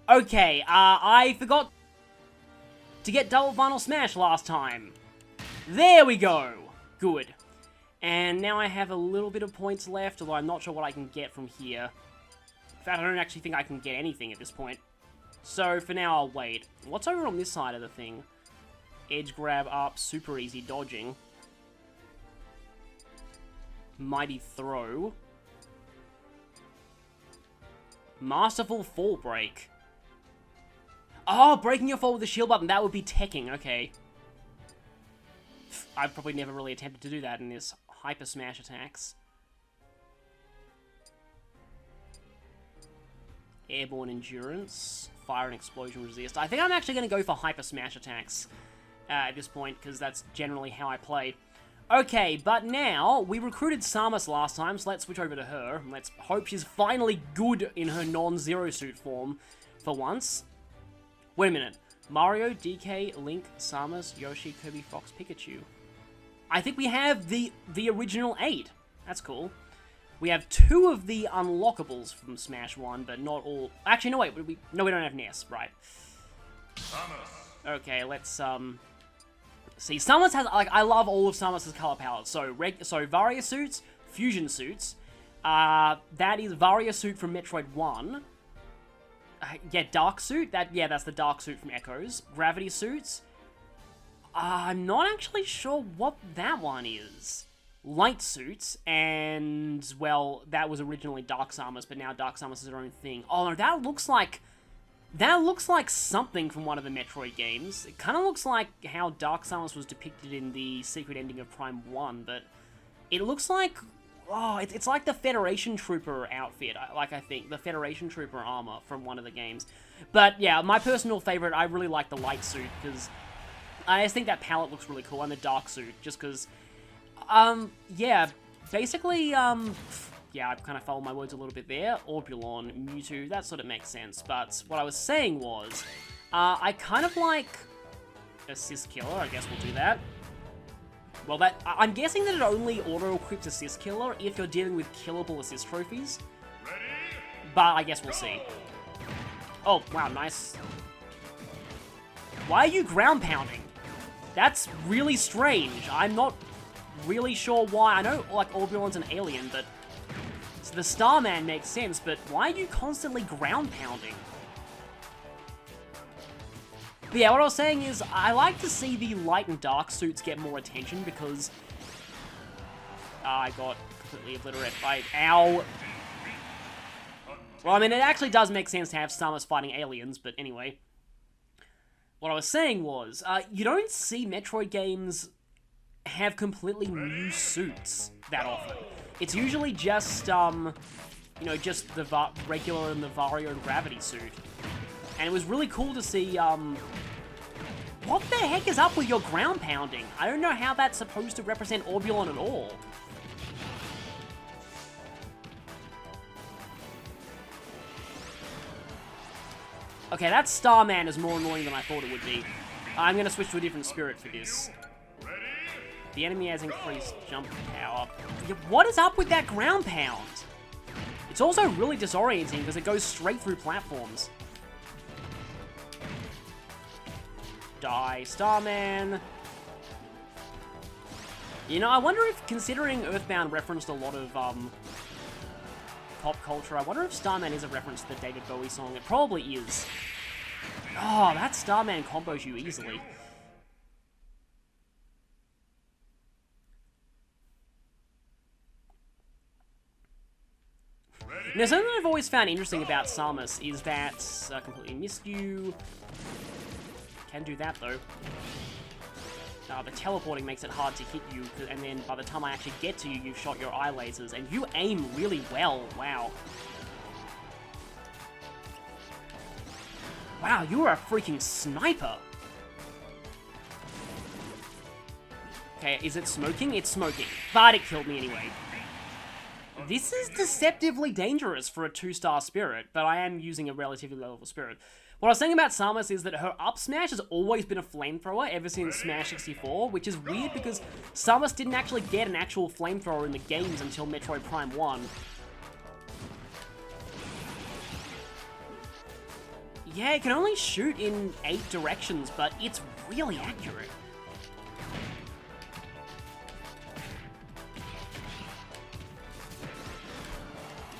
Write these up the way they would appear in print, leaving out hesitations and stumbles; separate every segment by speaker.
Speaker 1: Okay, I forgot to get double final smash last time. There we go. Good. And now I have a little bit of points left, although I'm not sure what I can get from here. In fact, I don't actually think I can get anything at this point. So, for now, I'll wait. What's over on this side of the thing? Edge grab up, super easy dodging. Mighty throw. Masterful fall break. Oh, breaking your fall with the shield button, that would be teching, okay. I've probably never really attempted to do that in this Hyper Smash attacks. Airborne endurance, fire and explosion resist. I think I'm actually going to go for Hyper Smash attacks at this point, because that's generally how I play. Okay, but now, we recruited Samus last time, so let's switch over to her. Let's hope she's finally good in her non-Zero Suit form for once. Wait a minute. Mario, DK, Link, Samus, Yoshi, Kirby, Fox, Pikachu. I think we have the original 8. That's cool. We have 2 of the unlockables from Smash 1, but not all... Actually, no, wait. No, we don't have Ness. Right. Okay, let's, see, Samus has... Like, I love all of Samus's color palette. So, Varia suits, Fusion suits. That is Varia suit from Metroid 1. Yeah, Dark suit. That's the Dark suit from Echoes. Gravity suits. I'm not actually sure what that one is. Light suits, and, well, that was originally Dark Samus, but now Dark Samus is her own thing. Oh, no, that looks like something from one of the Metroid games. It kind of looks like how Dark Samus was depicted in the secret ending of Prime 1, but it looks like... Oh, it's like the Federation Trooper outfit, I think. The Federation Trooper armor from one of the games. But, yeah, my personal favorite, I really like the light suit, because I just think that palette looks really cool, and the dark suit, just because... yeah, basically, yeah, I kind of followed my words a little bit there. Orbulon, Mewtwo, that sort of makes sense, but what I was saying was, I kind of like Assist Killer, I guess we'll do that. Well, I'm guessing that it only auto-equips Assist Killer if you're dealing with killable assist trophies. But I guess we'll see. Oh, wow, nice. Why are you ground pounding? That's really strange. I'm not really sure why. I know, like, Orbulon's an alien, but... So the Starman makes sense, but why are you constantly ground pounding? But yeah, what I was saying is, I like to see the light and dark suits get more attention, because... I got completely obliterated by... Ow! Well, I mean, it actually does make sense to have Samus fighting aliens, but anyway. What I was saying was, you don't see Metroid games have completely new suits that often. It's usually just, you know, just the regular and the Vario and Gravity suit. And it was really cool to see, what the heck is up with your ground pounding? I don't know how that's supposed to represent Orbulon at all. Okay, that Starman is more annoying than I thought it would be. I'm going to switch to a different spirit for this. The enemy has increased jump power. What is up with that ground pound? It's also really disorienting because it goes straight through platforms. Die, Starman. You know, I wonder if, considering Earthbound referenced a lot of, pop culture, I wonder if Starman is a reference to the David Bowie song. It probably is. Oh, that Starman combos you easily. Now, something I've always found interesting about Samus is that... I completely missed you. Can do that, though. The teleporting makes it hard to hit you, and then by the time I actually get to you, you've shot your eye lasers, and you aim really well. Wow. Wow, you are a freaking sniper. Okay, is it smoking? It's smoking, but it killed me anyway. This is deceptively dangerous for a 2-star spirit, but I am using a relatively low-level spirit. What I was saying about Samus is that her up smash has always been a flamethrower ever since Smash 64, which is weird because Samus didn't actually get an actual flamethrower in the games until Metroid Prime 1. Yeah, it can only shoot in 8 directions, but it's really accurate.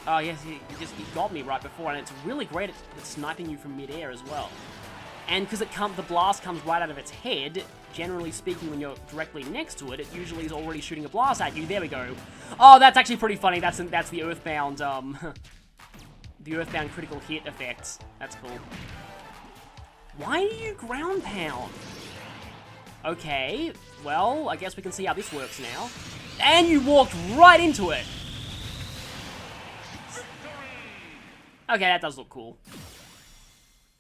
Speaker 1: Oh yes, he got me right before, and it's really great at sniping you from mid-air as well. And because the blast comes right out of its head, generally speaking, when you're directly next to it, it usually is already shooting a blast at you. There we go. Oh, that's actually pretty funny. That's the Earthbound, the Earthbound critical hit effect. That's cool. Why do you ground pound? Okay, well, I guess we can see how this works now. And you walked right into it. Okay, that does look cool.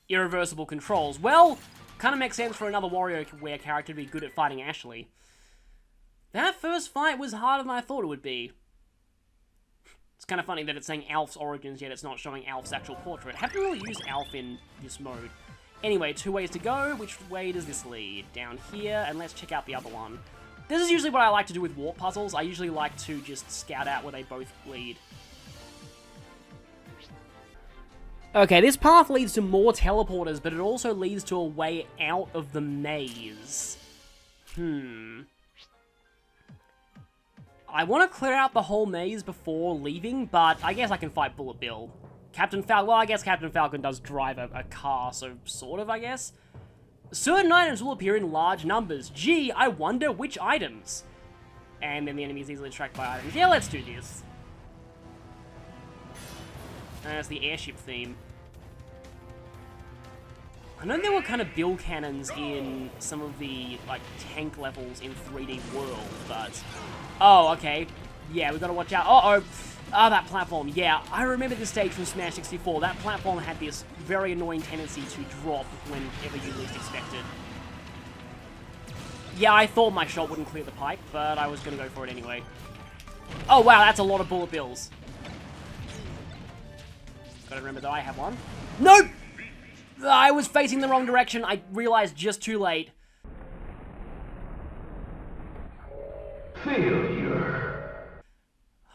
Speaker 1: Irreversible controls. Well, kind of makes sense for another WarioWare character to be good at fighting Ashley. That first fight was harder than I thought it would be. It's kind of funny that it's saying Alf's origins, yet it's not showing Alf's actual portrait. Haven't really used Alf in this mode. Anyway, 2 ways to go. Which way does this lead? Down here, and let's check out the other one. This is usually what I like to do with warp puzzles. I usually like to just scout out where they both lead. Okay, this path leads to more teleporters, but it also leads to a way out of the maze. I want to clear out the whole maze before leaving, but I guess I can fight Bullet Bill. Captain Falcon, well, I guess Captain Falcon does drive a car, so sort of, I guess. Certain items will appear in large numbers. Gee, I wonder which items. And then the enemy is easily tracked by items. Yeah, let's do this. That's the airship theme. I know there were kind of bill cannons in some of the, like, tank levels in 3D World, but... Oh, okay. Yeah, we gotta watch out. Uh-oh! Ah, that platform. Yeah, I remember this stage from Smash 64. That platform had this very annoying tendency to drop whenever you least expected. Yeah, I thought my shot wouldn't clear the pipe, but I was gonna go for it anyway. Oh, wow, that's a lot of bullet bills. Gotta remember that I have one. Nope! I was facing the wrong direction. I realized just too late.
Speaker 2: Failure.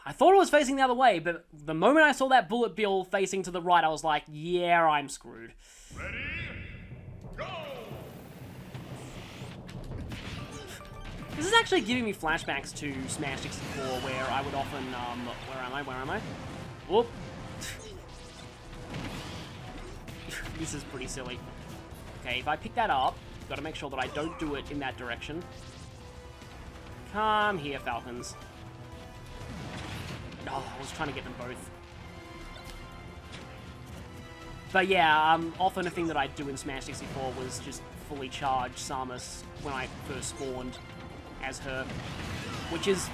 Speaker 1: I thought I was facing the other way, but the moment I saw that bullet bill facing to the right, I was like, yeah, I'm screwed.
Speaker 2: Ready? Go!
Speaker 1: This is actually giving me flashbacks to Smash 64, where I would often, where am I? Whoop. This is pretty silly. Okay, if I pick that up, gotta make sure that I don't do it in that direction. Come here, Falcons. Oh, I was trying to get them both. But yeah, often a thing that I'd do in Smash 64 was just fully charge Samus when I first spawned as her. Which is...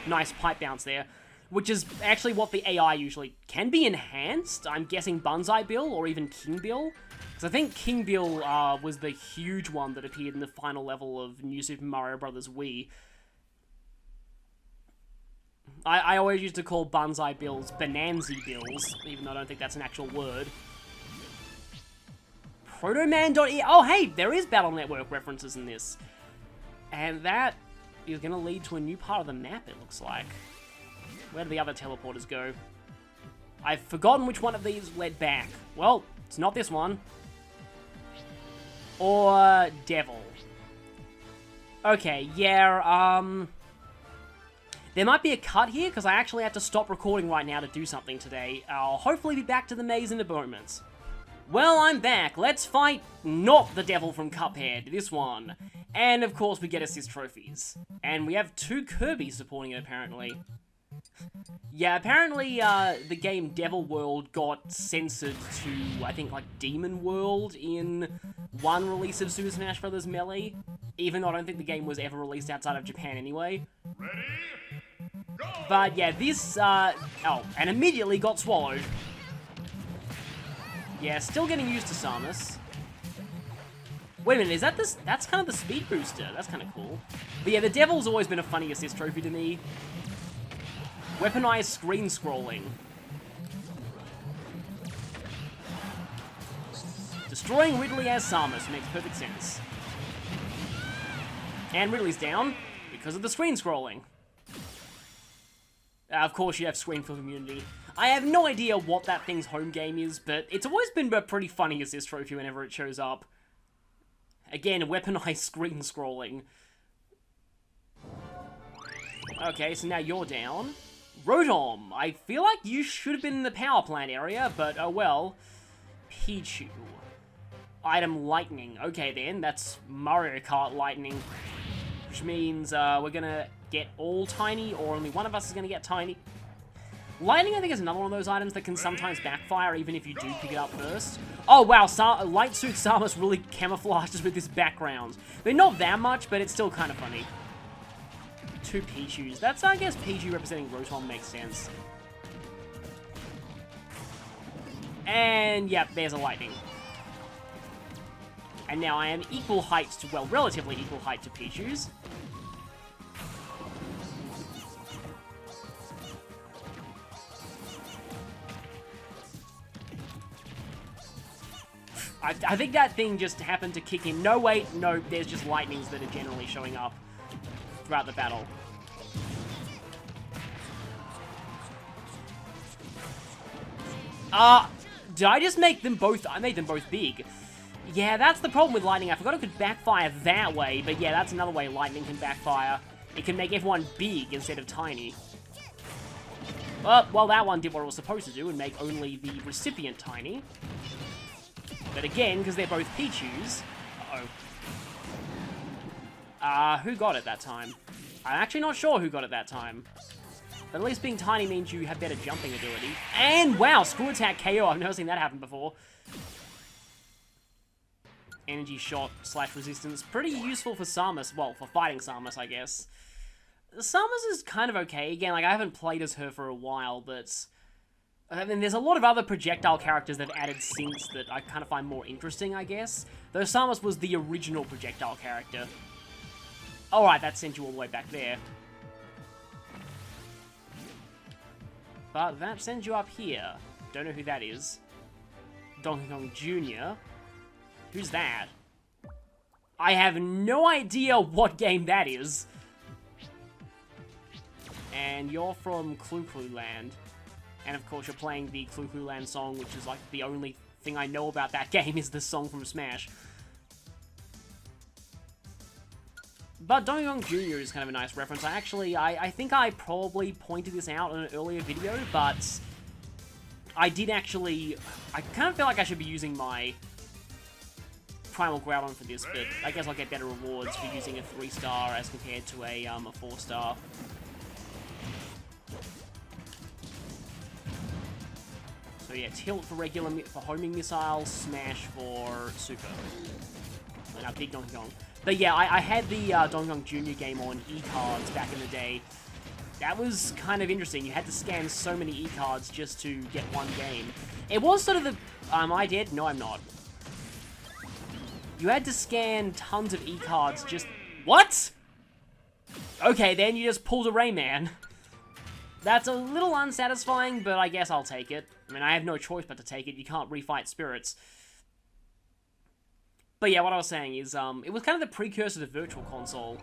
Speaker 1: nice pipe bounce there. Which is actually what the AI usually can be enhanced. I'm guessing Banzai Bill or even King Bill. Because I think King Bill was the huge one that appeared in the final level of New Super Mario Bros. Wii. I always used to call Banzai Bills Bonanzi Bills, even though I don't think that's an actual word. Protoman.e... Oh, hey, there is Battle Network references in this. And that is going to lead to a new part of the map, it looks like. Where do the other teleporters go? I've forgotten which one of these led back. Well, it's not this one. Or Devil. Okay, yeah, there might be a cut here, because I actually have to stop recording right now to do something today. I'll hopefully be back to the maze in a moment. Well, I'm back. Let's fight not the Devil from Cuphead, this one. And, of course, we get assist trophies. And we have 2 Kirby supporting it, apparently. Yeah, apparently, the game Devil World got censored to, I think, like, Demon World in one release of Super Smash Bros. Melee, even though I don't think the game was ever released outside of Japan anyway.
Speaker 2: Ready? Go!
Speaker 1: But, yeah, this, oh, and immediately got swallowed. Yeah, still getting used to Samus. Wait a minute, is that this? That's kind of the speed booster. That's kind of cool. But yeah, the Devil's always been a funny assist trophy to me. Weaponized screen scrolling. Destroying Ridley as Samus makes perfect sense. And Ridley's down because of the screen scrolling. Of course you have screen fill immunity. I have no idea what that thing's home game is, but it's always been a pretty funny assist trophy whenever it shows up. Again, weaponized screen scrolling. Okay, so now you're down. Rotom, I feel like you should have been in the power plant area, but oh well. Pichu. Item Lightning. Okay then, that's Mario Kart Lightning. Which means we're gonna get all Tiny, or only one of us is gonna get Tiny. Lightning, I think, is another one of those items that can sometimes backfire even if you do pick it up first. Oh wow, Light Suit Samus really camouflages with this background. I mean, not that much, but it's still kind of funny. 2 Pichus. That's, I guess, Pichu representing Rotom makes sense. And, yep, there's a Lightning. And now I am equal height to, well, relatively equal height to Pichu's. I think that thing just happened to kick in. No, wait, no, there's just lightnings that are generally showing up throughout the battle. Did I just make them both? I made them both big. Yeah, that's the problem with lightning. I forgot it could backfire that way, but yeah, that's another way lightning can backfire. It can make everyone big instead of tiny. Well, that one did what it was supposed to do and make only the recipient tiny. But again, because they're both Pichus... Uh-oh. Who got it that time? I'm actually not sure who got it that time. But at least being tiny means you have better jumping ability. And, wow, Screw Attack KO. I've never seen that happen before. Energy Shot / Resistance. Pretty useful for Samus. Well, for fighting Samus, I guess. Samus is kind of okay. Again, like, I haven't played as her for a while, but... I mean, there's a lot of other projectile characters they've added since that I kind of find more interesting, I guess. Though Samus was the original projectile character. Alright, that sent you all the way back there. But that sends you up here. Don't know who that is. Donkey Kong Jr. Who's that? I have no idea what game that is. And you're from Clu Clu Land. And of course you're playing the Clu Clu Land song, which is like the only thing I know about that game is the song from Smash. But Donkey Kong Jr. is kind of a nice reference. I think I probably pointed this out in an earlier video, but I did actually... I kind of feel like I should be using my Primal Groudon for this, but I guess I'll get better rewards for using a 3-star as compared to a 4-star. So yeah, tilt for regular, for homing missiles, smash for super. And our big Donkey Kong. But yeah, I had the Donkey Kong Jr. game on e-cards back in the day. That was kind of interesting. You had to scan so many e-cards just to get one game. It was sort of the... Am I dead? No, I'm not. You had to scan tons of e-cards just... What? Okay, then you just pulled a Rayman. That's a little unsatisfying, but I guess I'll take it. I mean, I have no choice but to take it. You can't refight spirits. But yeah, what I was saying is, it was kind of the precursor to Virtual Console.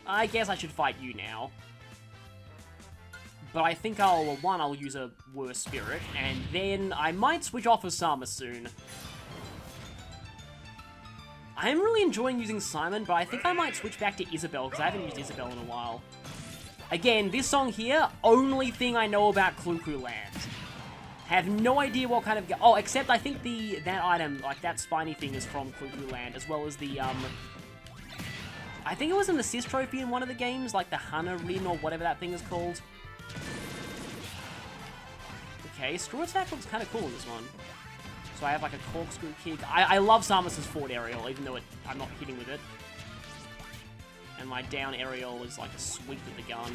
Speaker 1: I guess I should fight you now. But I think I'll use a worse spirit, and then I might switch off of Samus soon. I'm really enjoying using Simon, but I think I might switch back to Isabelle, because I haven't used Isabelle in a while. Again, this song here, only thing I know about Clu Clu Land. Have no idea what kind of... Oh, except I think that item, like that spiny thing, is from Clu Clu Land, as well as the, I think it was an assist trophy in one of the games, like the Hana Rin or whatever that thing is called. Okay, Screw Attack looks kind of cool in this one. So I have like a corkscrew kick. I love Samus's forward aerial, even though I'm not hitting with it. And my down aerial is like a sweep with the gun.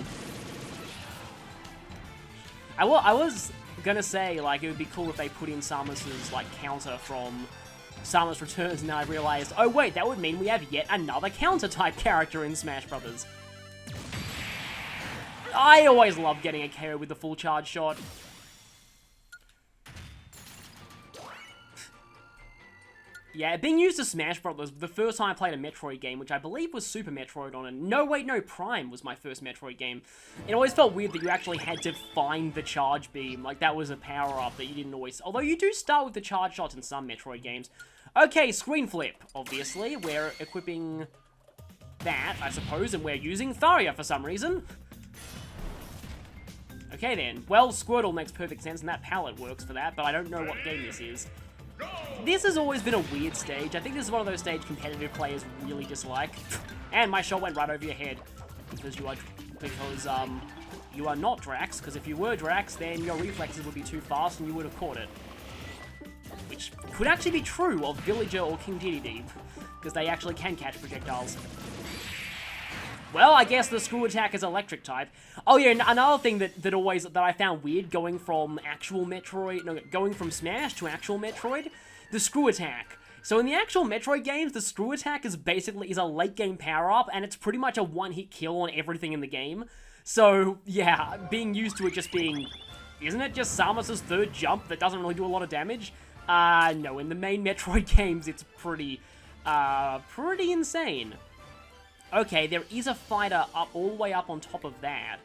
Speaker 1: I was gonna say, like, it would be cool if they put in Samus's, like, counter from Samus Returns, and then I realized, oh wait, that would mean we have yet another counter-type character in Smash Brothers. I always love getting a KO with the full charge shot. Yeah, being used to Smash Bros. The first time I played a Metroid game, which I believe was Super Metroid on it. No, wait, no, Prime was my first Metroid game. It always felt weird that you actually had to find the charge beam. Like, that was a power-up that you didn't always... Although you do start with the charge shots in some Metroid games. Okay, screen flip, obviously. We're equipping that, I suppose, and we're using Tharia for some reason. Okay, then. Well, Squirtle makes perfect sense, and that palette works for that, but I don't know what game this is. This has always been a weird stage. I think this is one of those stage competitive players really dislike. And my shot went right over your head. Because you are not Drax, because if you were Drax, then your reflexes would be too fast and you would have caught it. Which could actually be true of Villager or King Dedede, because they actually can catch projectiles. Well, I guess the screw attack is electric type. Oh yeah, another thing that I found weird going from going from Smash to actual Metroid, the screw attack. So in the actual Metroid games, the screw attack is a late game power up, and it's pretty much a one-hit kill on everything in the game. So yeah, being used to it just being, isn't it just Samus's third jump that doesn't really do a lot of damage? No, in the main Metroid games, it's pretty insane. Okay, there is a fighter all the way up on top of that.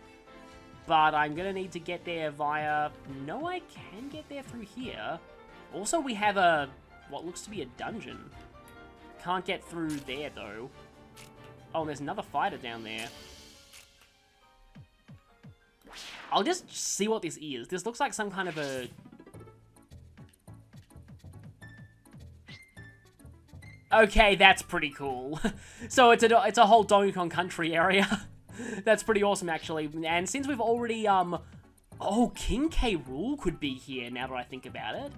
Speaker 1: But I'm gonna need to get there via... No, I can get there through here. Also, we have what looks to be a dungeon. Can't get through there, though. Oh, and there's another fighter down there. I'll just see what this is. This looks like some kind of a... Okay, that's pretty cool. So it's a whole Donkey Kong Country area. That's pretty awesome, actually. And since we've already, Oh, King K. Rool could be here, now that I think about it.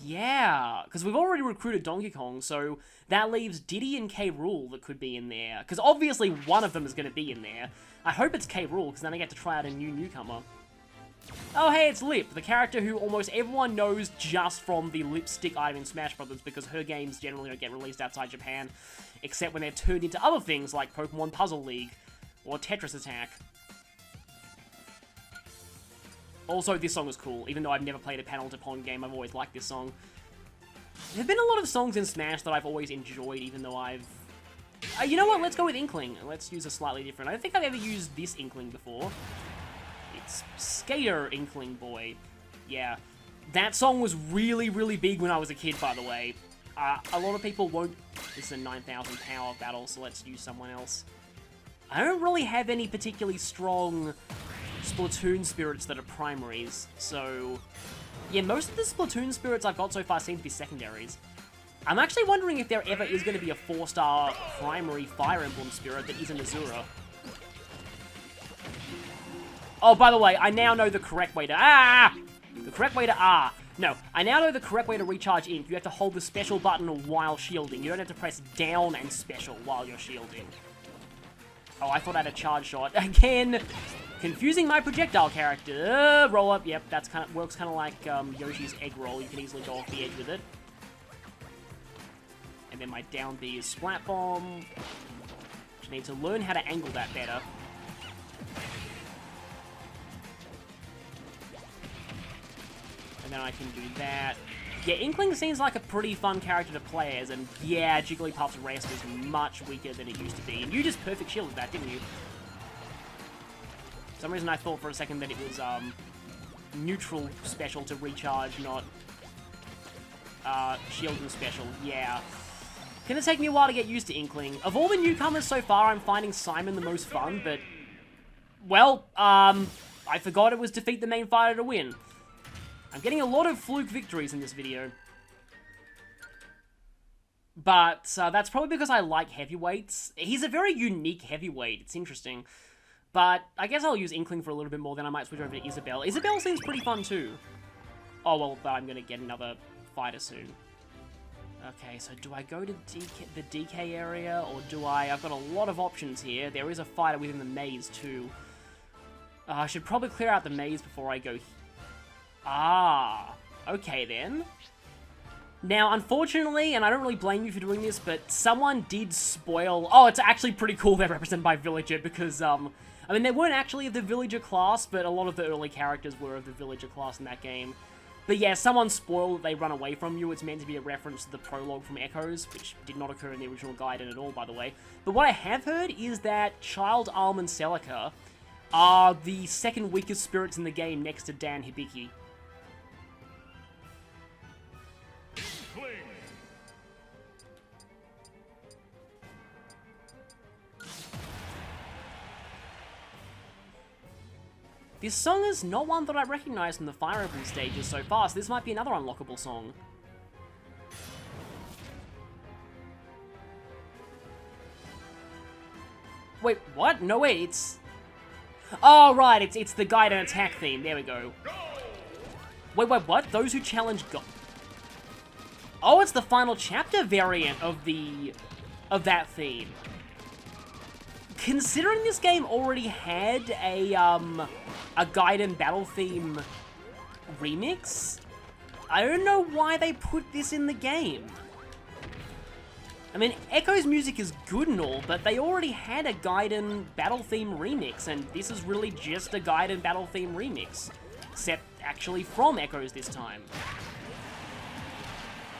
Speaker 1: Yeah, because we've already recruited Donkey Kong, so that leaves Diddy and K. Rool that could be in there. Because obviously one of them is going to be in there. I hope it's K. Rool, because then I get to try out a new newcomer. Oh, hey, it's Lip, the character who almost everyone knows just from the lipstick item in Smash Bros. Because her games generally don't get released outside Japan, except when they're turned into other things like Pokemon Puzzle League or Tetris Attack. Also, this song is cool. Even though I've never played a Panel to Pond game, I've always liked this song. There have been a lot of songs in Smash that I've always enjoyed, even though I've... you know what? Let's go with Inkling. Let's use a slightly different... I don't think I've ever used this Inkling before. It's Skater Inkling Boy. Yeah. That song was really, really big when I was a kid, by the way. A lot of people won't... This is a 9,000 power battle, so let's use someone else. I don't really have any particularly strong Splatoon spirits that are primaries, so... Yeah, most of the Splatoon spirits I've got so far seem to be secondaries. I'm actually wondering if there ever is going to be a 4-star primary Fire Emblem spirit that isn't Azura. Oh, by the way, I now know the correct way to... No, I now know the correct way to recharge Ink. You have to hold the special button while shielding. You don't have to press down and special while you're shielding. Oh, I thought I had a charge shot. Again, confusing my projectile character. Roll up. Yep, that's works kind of like Yoshi's egg roll. You can easily go off the edge with it. And then my down B is Splat Bomb. Just need to learn how to angle that better. And then I can do that. Yeah, Inkling seems like a pretty fun character to play as, and yeah, Jigglypuff's rest is much weaker than it used to be. And you just perfect shielded that, didn't you? For some reason I thought for a second that it was neutral special to recharge, not shield and special. Yeah. Gonna take me a while to get used to Inkling. Of all the newcomers so far, I'm finding Simon the most fun, but... Well, I forgot it was defeat the main fighter to win. I'm getting a lot of fluke victories in this video. But that's probably because I like heavyweights. He's a very unique heavyweight. It's interesting. But I guess I'll use Inkling for a little bit more, then I might switch over to Isabelle. Isabelle seems pretty fun too. Oh, well, but I'm going to get another fighter soon. Okay, so do I go to the DK area, or do I... I've got a lot of options here. There is a fighter within the maze too. I should probably clear out the maze before I go here. Ah, okay then. Now, unfortunately, and I don't really blame you for doing this, but someone did spoil... Oh, it's actually pretty cool they're represented by Villager, because, I mean, they weren't actually of the Villager class, but a lot of the early characters were of the Villager class in that game. But yeah, someone spoiled that they run away from you. It's meant to be a reference to the prologue from Echoes, which did not occur in the original Gaiden at all, by the way. But what I have heard is that Child Alm and Celica are the second weakest spirits in the game next to Dan Hibiki. This song is not one that I recognize from the Fire Emblem stages so far, so this might be another unlockable song. Wait, what? No, wait, it's... Oh, right, it's the Gaiden attack theme. There we go. Wait, what? Those who challenge God... Oh, it's the final chapter variant of that theme. Considering this game already had a Gaiden battle theme remix, I don't know why they put this in the game. I mean, Echo's music is good and all, but they already had a Gaiden battle theme remix, and this is really just a Gaiden battle theme remix. Except, actually, from Echoes this time.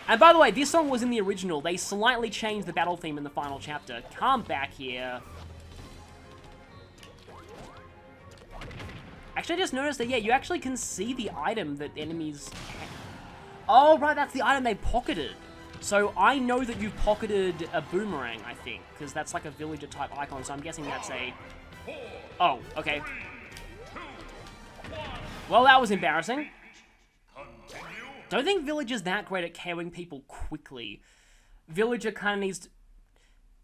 Speaker 1: And by the way, this song was in the original. They slightly changed the battle theme in the final chapter. Come back here. Actually, I just noticed that, yeah, you actually can see the item that enemies... Oh, right, that's the item they pocketed. So I know that you've pocketed a boomerang, I think, because that's like a villager-type icon, so I'm guessing that's a... Oh, okay. Well, that was embarrassing. Don't think Villager's that great at KOing people quickly. Villager kind of needs to...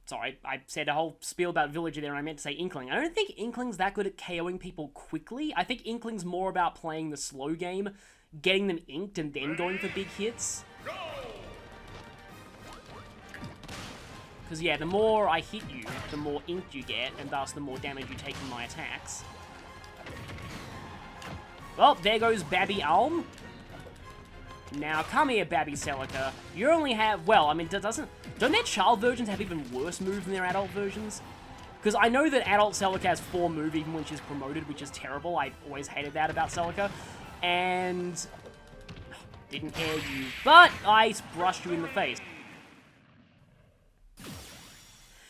Speaker 1: Sorry, I said a whole spiel about Villager there and I meant to say Inkling. I don't think Inkling's that good at KOing people quickly. I think Inkling's more about playing the slow game, getting them inked and then going for big hits. Because yeah, the more I hit you, the more inked you get, and thus the more damage you take from my attacks. Well, there goes Babby Alm. Now, come here, Babby Celica. You only have... Well, I mean, don't their child versions have even worse moves than their adult versions? Because I know that adult Celica has 4 move even when she's promoted, which is terrible. I always hated that about Celica. And... Didn't air you, but I brushed you in the face.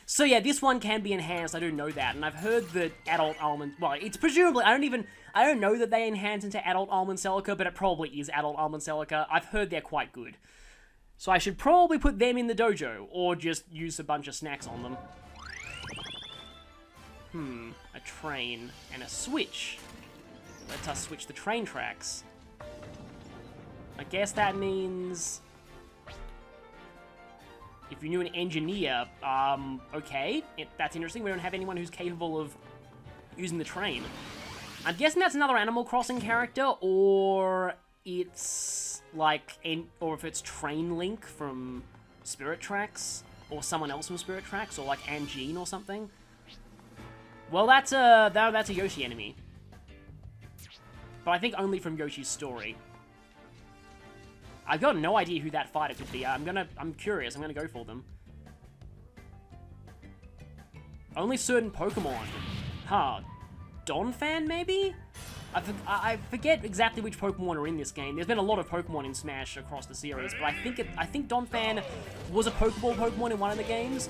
Speaker 1: So yeah, this one can be enhanced, I do know that, and I've heard that adult Almond... Well, it's presumably... I don't know that they enhance into adult Almond Celica, but it probably is adult Almond Celica. I've heard they're quite good. So I should probably put them in the dojo, or just use a bunch of snacks on them. A train and a switch. Let us switch the train tracks. I guess that means... If you knew an engineer, okay, that's interesting. We don't have anyone who's capable of using the train. I'm guessing that's another Animal Crossing character, or it's like, or if it's Train Link from Spirit Tracks, or someone else from Spirit Tracks, or like Angine or something. Well, that's a Yoshi enemy, but I think only from Yoshi's story. I've got no idea who that fighter could be. I'm curious. I'm gonna go for them. Only certain Pokemon. Huh. Donphan, maybe? I forget exactly which Pokemon are in this game. There's been a lot of Pokemon in Smash across the series, but I think Donphan was a Pokeball Pokemon in one of the games.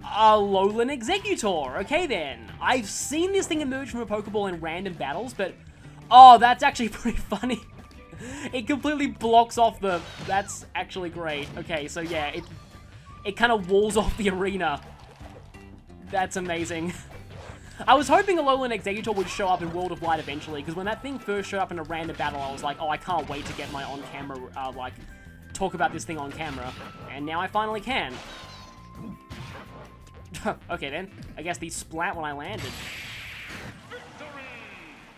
Speaker 1: Alolan Exeggutor. Okay then. I've seen this thing emerge from a Pokeball in random battles, but... Oh, that's actually pretty funny. It completely blocks off the... That's actually great. Okay, so yeah, it kind of walls off the arena. That's amazing. I was hoping Alolan Exeggutor would show up in World of Light eventually, because when that thing first showed up in a random battle, I was like, oh, I can't wait to get my on-camera, like, talk about this thing on camera. And now I finally can. Okay then, I guess the splat when I landed.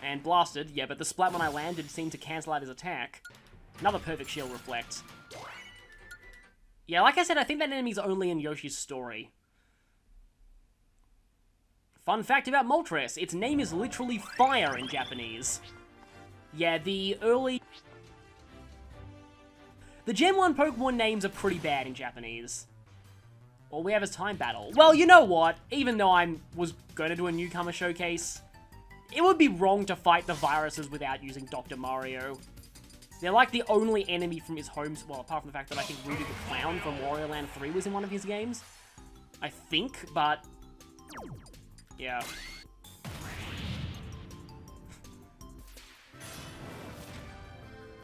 Speaker 1: And blasted, yeah, but the splat when I landed seemed to cancel out his attack. Another perfect shield reflect. Yeah, like I said, I think that enemy's only in Yoshi's story. Fun fact about Moltres, its name is literally fire in Japanese. Yeah, the Gen 1 Pokemon names are pretty bad in Japanese. All we have is Time Battle. Well, you know what? Even though I was going to do a newcomer showcase, it would be wrong to fight the viruses without using Dr. Mario. They're like the only enemy from his home, well, apart from the fact that I think Rudy the Clown from Wario Land 3 was in one of his games. I think, but... yeah.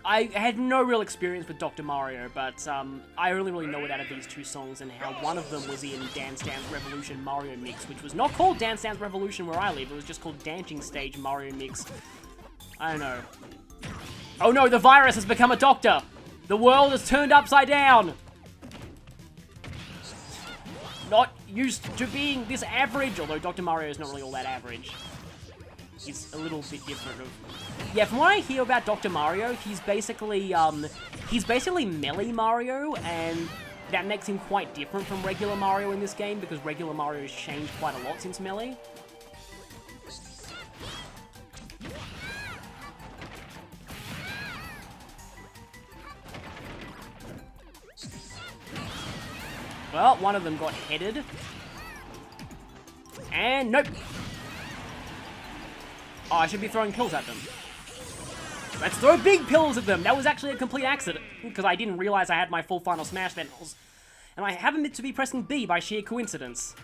Speaker 1: I had no real experience with Dr. Mario, but I only really know it out of these two songs and how one of them was in Dance Dance Revolution Mario Mix, which was not called Dance Dance Revolution where I live, it was just called Dancing Stage Mario Mix. I don't know. Oh no, the virus has become a doctor! The world is turned upside down! Not used to being this average, although Dr. Mario is not really all that average. He's a little bit different. Yeah, from what I hear about Dr. Mario, he's basically Melee Mario, and that makes him quite different from regular Mario in this game, because regular Mario has changed quite a lot since Melee. Well, one of them got headed. And nope. Oh, I should be throwing pills at them. Let's throw big pills at them! That was actually a complete accident, because I didn't realize I had my full Final Smash Vendals. And I happened to be pressing B by sheer coincidence.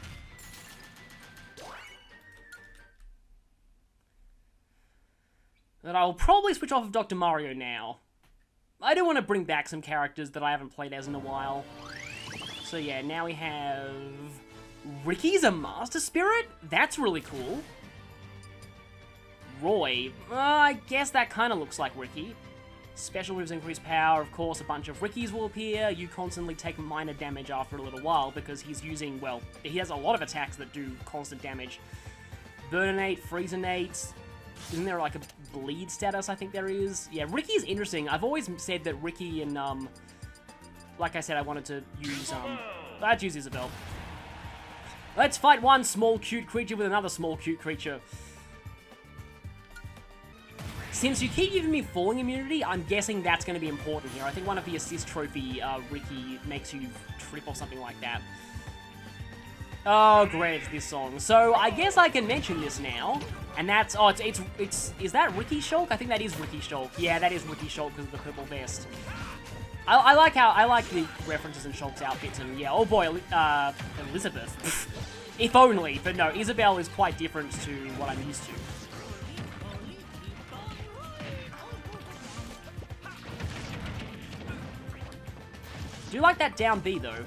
Speaker 1: But I'll probably switch off of Dr. Mario now. I do want to bring back some characters that I haven't played as in a while. So yeah, now we have... Ricky's a Master Spirit? That's really cool. Roy. I guess that kind of looks like Ricky. Special moves increase power, of course, a bunch of Rickies will appear. You constantly take minor damage after a little while because he's using, well, he has a lot of attacks that do constant damage. Burninate, Freezinate. Isn't there like a bleed status, I think there is? Yeah, Ricky's interesting. I've always said that Ricky and, like I said, I wanted to use, let's use Isabelle. Let's fight one small cute creature with another small cute creature. Since you keep giving me falling immunity, I'm guessing that's going to be important here. I think one of the assist trophy, Ricky, makes you trip or something like that. Oh, great, it's this song. So, I guess I can mention this now. And that's, oh, is that Ricky Shulk? I think that is Ricky Shulk. Yeah, that is Ricky Shulk because of the purple vest. I like the references in Shulk's outfits, and yeah, oh boy, Elizabeth. If only, but no, Isabelle is quite different to what I'm used to. Do you like that down B, though?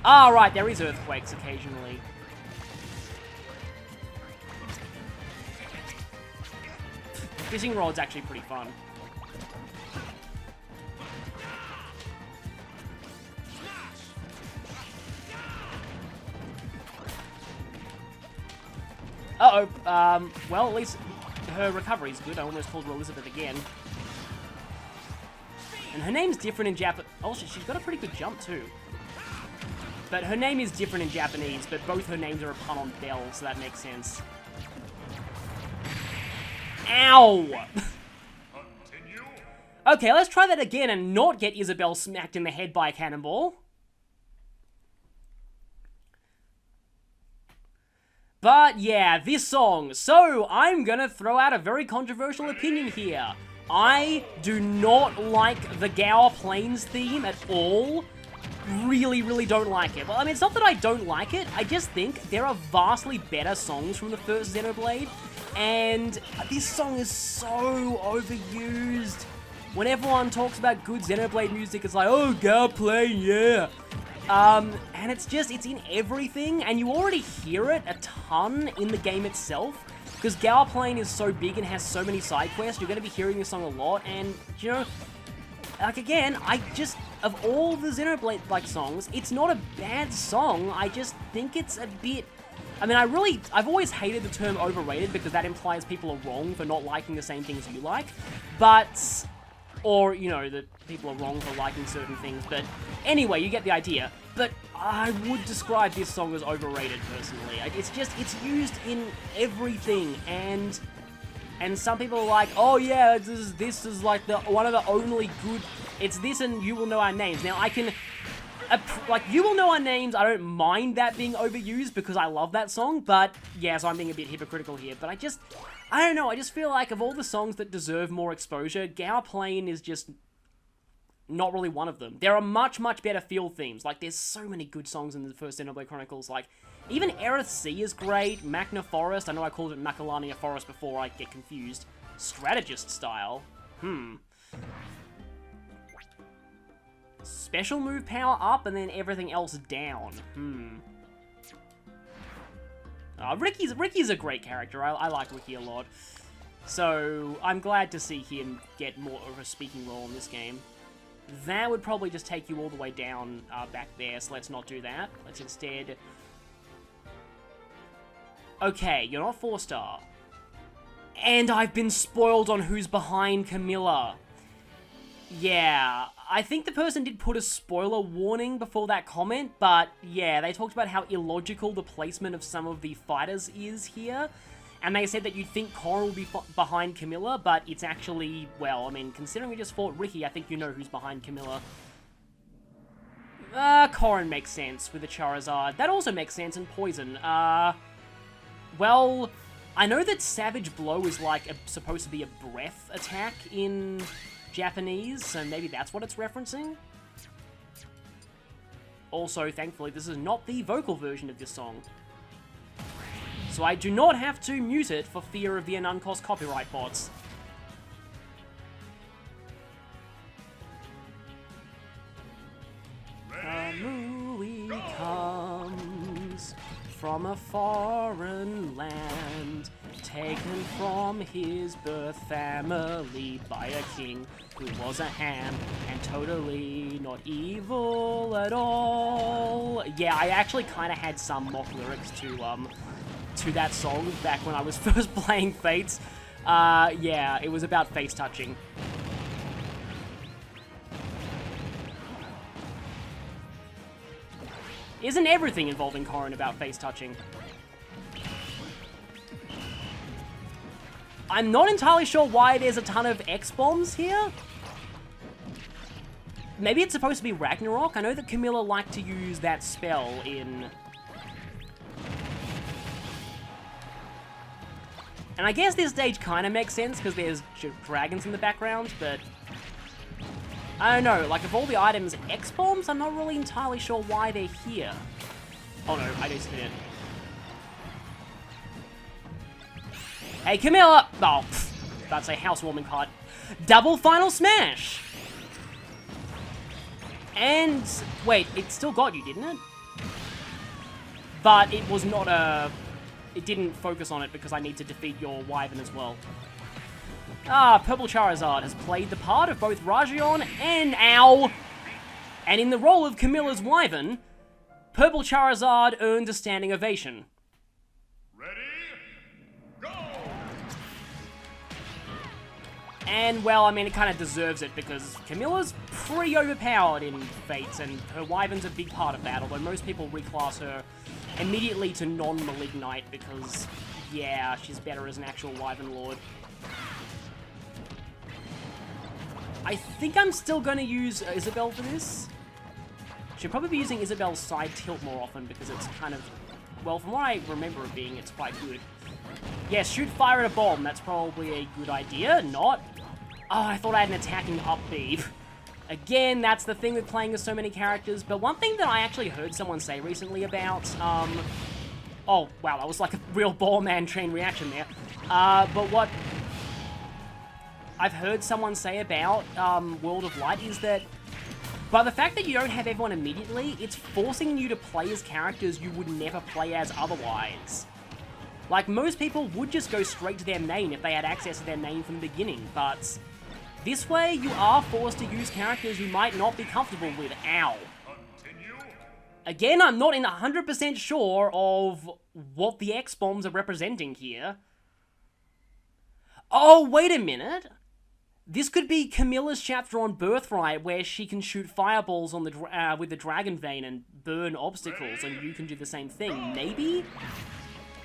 Speaker 1: Ah, right, there is earthquakes occasionally. Fishing rod's actually pretty fun. Uh-oh, well, at least her recovery's good. I almost called her Elizabeth again. And her name's different in Japanese. Oh, she's got a pretty good jump, too. But her name is different in Japanese, but both her names are a pun on Belle, so that makes sense. Ow!
Speaker 2: Continue.
Speaker 1: Okay, let's try that again and not get Isabelle smacked in the head by a cannonball. But yeah, this song. So, I'm gonna throw out a very controversial opinion here. I do not like the Gower Plains theme at all. Really, really don't like it. Well, I mean, it's not that I don't like it, I just think there are vastly better songs from the first Xenoblade, and this song is so overused. When everyone talks about good Xenoblade music, it's like, oh, Gower Plain, yeah. And it's in everything, and you already hear it a ton in the game itself. Because Gower Plain is so big and has so many side quests, you're going to be hearing this song a lot, and, you know, like, again, of all the Xenoblade-like songs, it's not a bad song, I just think it's a bit... I mean, I've always hated the term overrated, because that implies people are wrong for not liking the same things you like, but... Or, you know, that people are wrong for liking certain things, but anyway, you get the idea. But I would describe this song as overrated, personally. It's used in everything, and some people are like, oh yeah, this is like one of the only good, it's this and You Will Know Our Names. Now, I can, like, You Will Know Our Names, I don't mind that being overused, because I love that song, but, yeah, so I'm being a bit hypocritical here, but I don't know, I just feel like of all the songs that deserve more exposure, Gao Plain is just not really one of them. There are much, much better field themes. Like, there's so many good songs in the first Xenoblade Chronicles. Like, even Aerith Sea is great. Magna Forest. I know I called it Macalania Forest before I get confused. Strategist style. Special move power up and then everything else down. Ricky's a great character. I like Ricky a lot. So, I'm glad to see him get more of a speaking role in this game. That would probably just take you all the way down back there, so let's not do that. Let's instead... Okay, you're not 4-star. And I've been spoiled on who's behind Camilla. Yeah, I think the person did put a spoiler warning before that comment, but yeah, they talked about how illogical the placement of some of the fighters is here. And they said that you'd think Corrin will be behind Camilla, but it's actually, well, I mean, considering we just fought Ricky, I think you know who's behind Camilla. Corrin makes sense with the Charizard. That also makes sense in Poison. Well, I know that Savage Blow is like supposed to be a breath attack in Japanese, so maybe that's what it's referencing. Also, thankfully, this is not the vocal version of this song. So I do not have to mute it for fear of the Uncos copyright bots. Kamui comes from a foreign land, taken from his birth family by a king who was a ham and totally not evil at all. Yeah, I actually kind of had some mock lyrics to that song back when I was first playing Fates. Yeah, it was about face touching. Isn't everything involving Corrin about face touching? I'm not entirely sure why there's a ton of X-bombs here. Maybe it's supposed to be Ragnarok. I know that Camilla liked to use that spell in... And I guess this stage kind of makes sense because there's dragons in the background, but... I don't know, like, of all the items, X-bombs, I'm not really entirely sure why they're here. Oh no, I just hit it. Hey, Camilla! Oh, about to say housewarming card. Double Final Smash! And, wait, it still got you, didn't it? But it was not a... It didn't focus on it because I need to defeat your Wyvern as well. Ah, Purple Charizard has played the part of both Rajion and Ow! And in the role of Camilla's Wyvern, Purple Charizard earned a standing ovation.
Speaker 2: Ready? Go!
Speaker 1: And, well, I mean, it kind of deserves it because Camilla's pretty overpowered in Fates, and her Wyvern's a big part of that, although most people reclass her immediately to non-Malignite because, yeah, she's better as an actual Wyvern Lord. I think I'm still going to use Isabelle for this. Should probably be using Isabelle's side tilt more often because it's kind of... Well, from what I remember it being, it's quite good. Yes, shoot fire at a bomb. That's probably a good idea. Not. Oh, I thought I had an attacking up B. Again, that's the thing with playing with so many characters. But one thing that I actually heard someone say recently about... Oh, wow, that was like a real ball man chain reaction there. But what... I've heard someone say about World of Light is that by the fact that you don't have everyone immediately, it's forcing you to play as characters you would never play as otherwise. Like, most people would just go straight to their main if they had access to their main from the beginning, but this way you are forced to use characters you might not be comfortable with. Ow.
Speaker 2: Continue.
Speaker 1: Again, I'm not in 100% sure of what the X-bombs are representing here. Oh, wait a minute. This could be Camilla's chapter on Birthright, where she can shoot fireballs on the with the Dragon Vein and burn obstacles, and you can do the same thing. Maybe?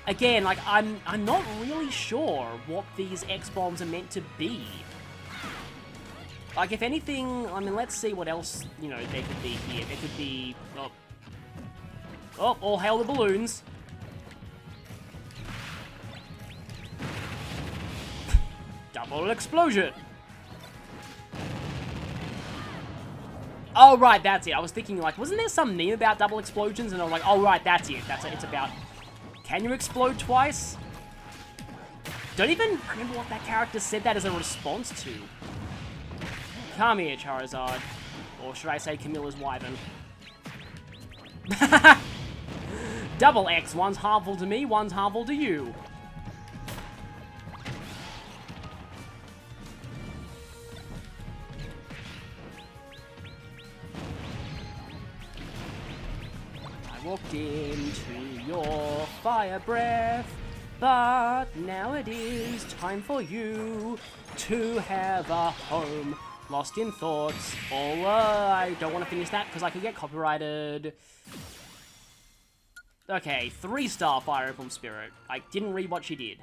Speaker 1: Again, like, I'm not really sure what these X-bombs are meant to be. Like, if anything, I mean, let's see what else, you know, there could be here. There could be... Oh, all hail the balloons. Full explosion. Oh, right, that's it. I was thinking, like, wasn't there some meme about double explosions? And I was like, oh, right, that's it. That's what it's about. Can you explode twice? Don't even remember what that character said that as a response to. Come here, Charizard. Or should I say Camilla's Wyvern? Double X. One's harmful to me, one's harmful to you. I walked into your fire breath, but now it is time for you to have a home. Lost in thoughts. Oh, I don't want to finish that because I could get copyrighted. Okay, 3-star Fire Emblem Spirit. I didn't read what she did.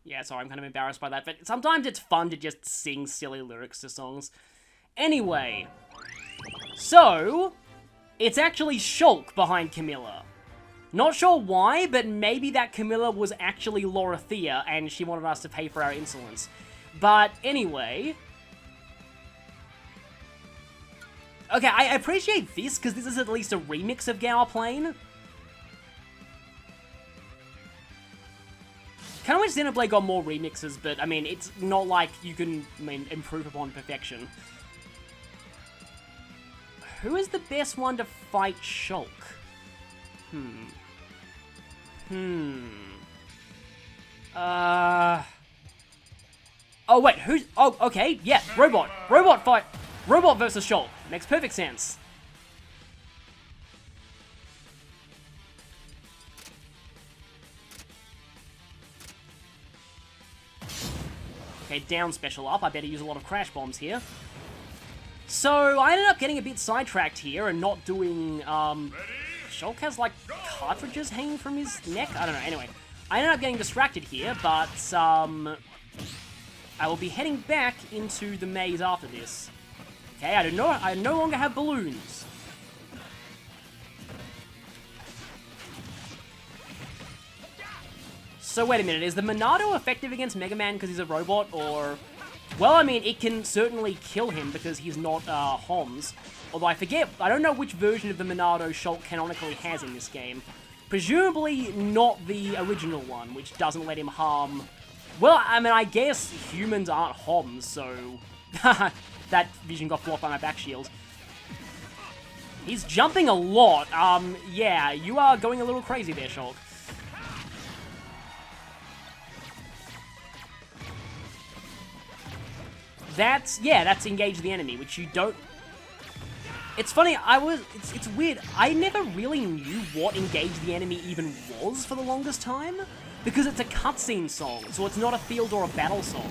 Speaker 1: Yeah, sorry, I'm kind of embarrassed by that, but sometimes it's fun to just sing silly lyrics to songs. Anyway, so it's actually Shulk behind Camilla. Not sure why, but maybe that Camilla was actually Lorithia and she wanted us to pay for our insolence. But anyway... Okay, I appreciate this, because this is at least a remix of Gower Plain. Kind of wish Xenoblade got more remixes, but, I mean, it's not like you can, improve upon perfection. Who is the best one to fight Shulk? Oh, wait, who's... Oh, okay, yeah, Robot. Robot fight... Robot versus Shulk. Makes perfect sense. Okay, down special up. I better use a lot of crash bombs here. So, I ended up getting a bit sidetracked here and not doing, Shulk has, like, cartridges hanging from his neck? I don't know, anyway. I ended up getting distracted here, but, I will be heading back into the maze after this. Okay, I no longer have balloons. So wait a minute, is the Monado effective against Mega Man because he's a robot, or... Well, I mean, it can certainly kill him because he's not, Homs. Although I forget, I don't know which version of the Monado Shulk canonically has in this game. Presumably not the original one, which doesn't let him harm... Well, I mean, I guess humans aren't Homs, so... That vision got blocked by my back shield. He's jumping a lot. Yeah, you are going a little crazy there, Shulk. That's engage the enemy, which you don't... It's funny, it's weird. I never really knew what engage the enemy even was for the longest time, because it's a cutscene song, so it's not a field or a battle song.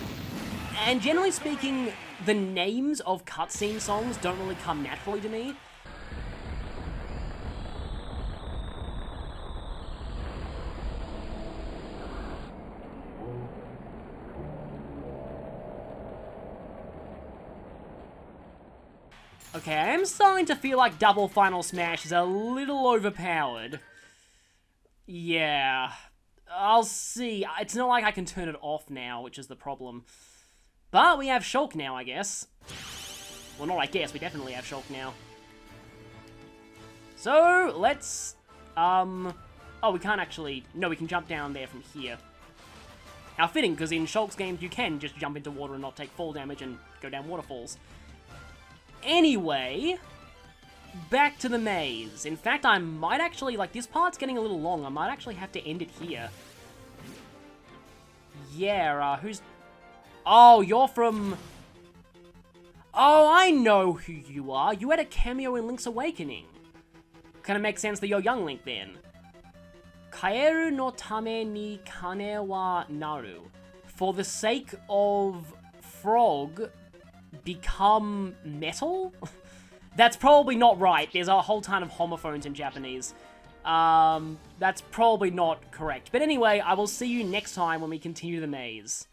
Speaker 1: And generally speaking, the names of cutscene songs don't really come naturally to me. Okay, I am starting to feel like Double Final Smash is a little overpowered. Yeah, I'll see. It's not like I can turn it off now, which is the problem. But we have Shulk now, I guess. Well, not I guess, we definitely have Shulk now. So, let's... Oh, we can't actually... No, we can jump down there from here. How fitting, because in Shulk's games you can just jump into water and not take fall damage and go down waterfalls. Anyway, back to the maze. In fact, I might actually... Like, this part's getting a little long. I might actually have to end it here. Yeah, who's... Oh, you're from... Oh, I know who you are. You had a cameo in Link's Awakening. Kind of makes sense that you're young Link, then. Kaeru no tame ni kane wa naru. For the sake of frog, become metal? That's probably not right. There's a whole ton of homophones in Japanese. That's probably not correct. But anyway, I will see you next time when we continue the maze.